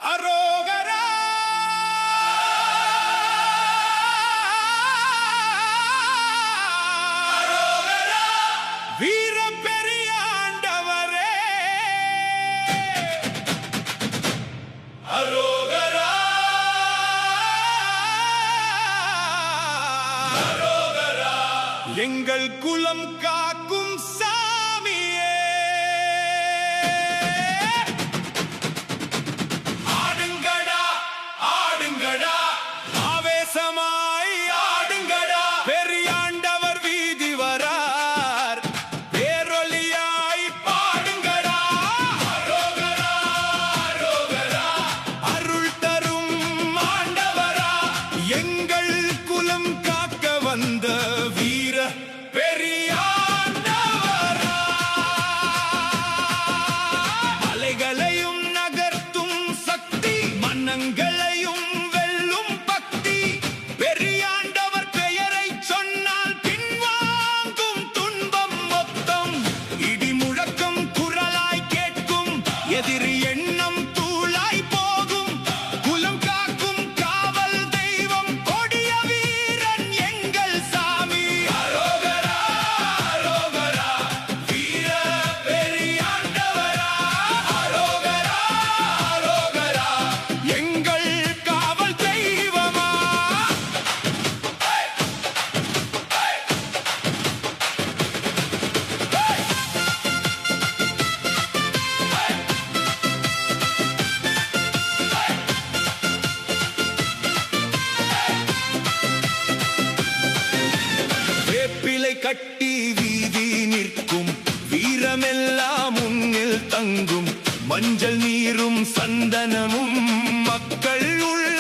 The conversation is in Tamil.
அரோகரா அரோகரா வீர பெரியாண்டவரே அரோகரா அரோகரா எங்கள் குலம் காக்கும் சாமியே ஆடுங்கடா ஆடுங்கடா ஆவேசமாய் ஆடுங்கடா பெரியாண்டவர் வீதி வரார் பேரொலியாய் பாடுங்கடா அரோகரா அரோகரா அருள் தரும் ஆண்டவரா எங்கள் குலம் காக்க வந்த வீர பெரியாண்டவரா அலைகளையும் நகர்த்தும் சக்தி மன்னங்களையும் வெல்லும் பக்தி பெரியாண்டவர் பெயரை சொன்னால் பின்வாங்கும் துன்பம் மொத்தம் இடி முழக்கம் குரலாய் கேட்கும் எதிரி எண்ணம் தூளாய் போகும் குலம் காக்கும் காவல் தெய்வம் கொடிய வீரன் எங்கள் சாமி அரோகரா அரோகரா வீர பெரியாண்டவரா அரோகரா அரோகரா எங்கள் காவல் தெய்வமா வேப்பிலை கட்டி வீதி நிற்கும் வீரமெல்லாம் முன்னில் தங்கும் மஞ்சள் நீரும் சந்தனமும் மக்கள் உள்ள